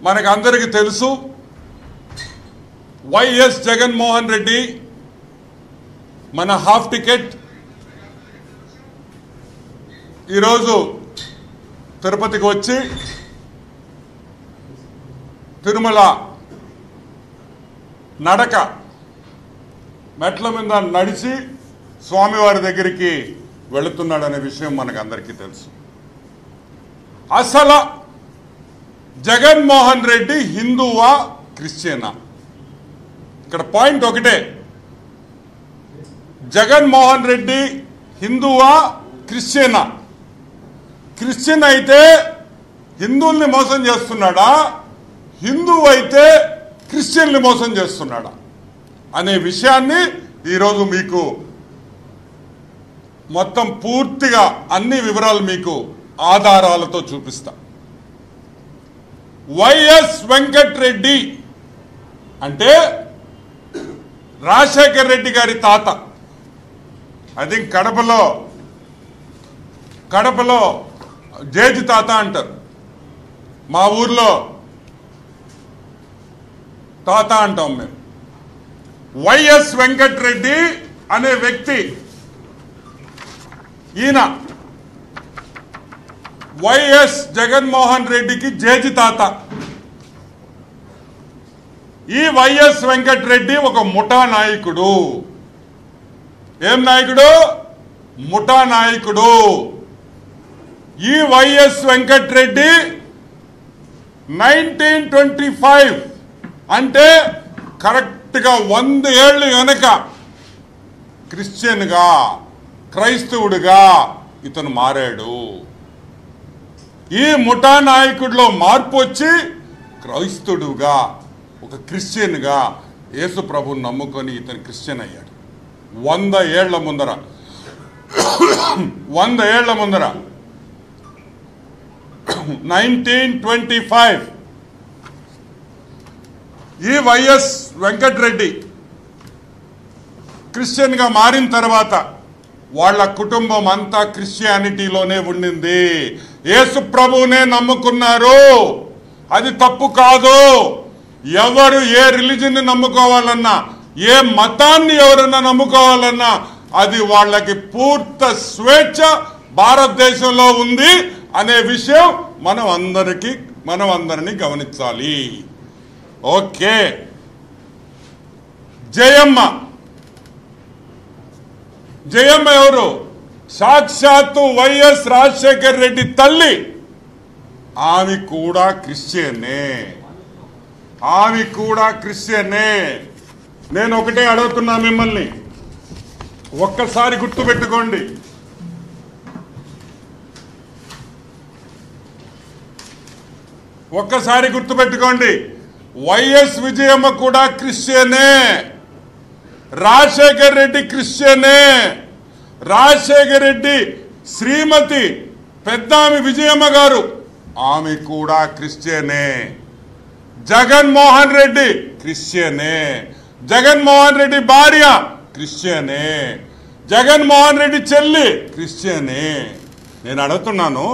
మనకందరికీ తెలుసు వైఎస్ జగన్మోహన్ రెడ్డి మన హాఫ్ టికెట్ ఈరోజు తిరుపతికి వచ్చి తిరుమల నడక మెట్ల మీద నడిచి స్వామివారి దగ్గరికి వెళుతున్నాడనే విషయం మనకందరికీ తెలుసు. అసలు జగన్మోహన్ రెడ్డి హిందువా క్రిస్టియనా? ఇక్కడ పాయింట్ ఒకటే, జగన్మోహన్ రెడ్డి హిందువా క్రిస్టియనా? క్రిస్టియన్ అయితే హిందువుల్ని మోసం చేస్తున్నాడా, హిందువు అయితే క్రిస్టియన్ని మోసం చేస్తున్నాడా అనే విషయాన్ని ఈరోజు మీకు మొత్తం పూర్తిగా అన్ని వివరాలు మీకు ఆధారాలతో చూపిస్తా. వైఎస్ వెంకటరెడ్డి అంటే రాజశేఖర రెడ్డి గారి తాత. అది కడపలో జేజి తాత అంటారు, మా ఊర్లో తాత అంటాం మేము. వైఎస్ వెంకటరెడ్డి అనే వ్యక్తి, ఈయన వైఎస్ జగన్మోహన్ రెడ్డికి జేజి తాత. ఈ వైఎస్ వెంకటరెడ్డి ఒక ముఠా నాయకుడు. ఏం నాయకుడు? ముఠా నాయకుడు. ఈ వైఎస్ వెంకటరెడ్డి 1925 అంటే కరెక్ట్గా 100 ఏళ్ళు వెనక క్రిస్టియన్గా, క్రైస్తవుడిగా ఇతను మారాడు. ఈ ముఠా నాయకుడిలో మార్పు వచ్చి క్రైస్తవుడుగా, ఒక క్రిస్టియన్గా యేసు ప్రభువుని నమ్ముకొని ఇతను క్రిస్టియన్ అయ్యాడు. 100 ఏళ్ల ముందర 1925 ఈ వైఎస్ వెంకటరెడ్డి క్రిస్టియన్గా మారిన తర్వాత వాళ్ళ కుటుంబం అంతా క్రిస్టియానిటీలోనే ఉండింది. యేసు ప్రభువునే నమ్ముకున్నారు. అది తప్పు కాదు. ఎవరు ఏ రిలీజన్ని నమ్ముకోవాలన్నా, ఏ మతాన్ని ఎవరన్నా నమ్ముకోవాలన్నా అది వాళ్ళకి పూర్తి స్వేచ్ఛ భారతదేశంలో ఉంది అనే విషయం మనం అందరినీ గమనించాలి. ఓకే. జయమ్మ ఎవరు? సాక్షాత్తు వైఎస్ రాజశేఖర రెడ్డి తల్లి. ఆమె కూడా క్రిస్టియనే. నేను ఒకటే అడుగుతున్నా మిమ్మల్ని, ఒక్కసారి గుర్తుపెట్టుకోండి. వైఎస్ విజయమ్మ కూడా క్రిస్టియనే, రాజశేఖర్ రెడ్డి క్రిస్టియనే. రాజశేఖర్ రెడ్డి శ్రీమతి పెద్దామి విజయమ్మ గారు, ఆమె కూడా క్రిస్టియనే. జగన్మోహన్ రెడ్డి క్రిస్టియనే. జగన్మోహన్ రెడ్డి భార్య క్రిస్టియనే. జగన్మోహన్ రెడ్డి చెల్లి క్రిస్టియనే. నేను అడుగుతున్నాను,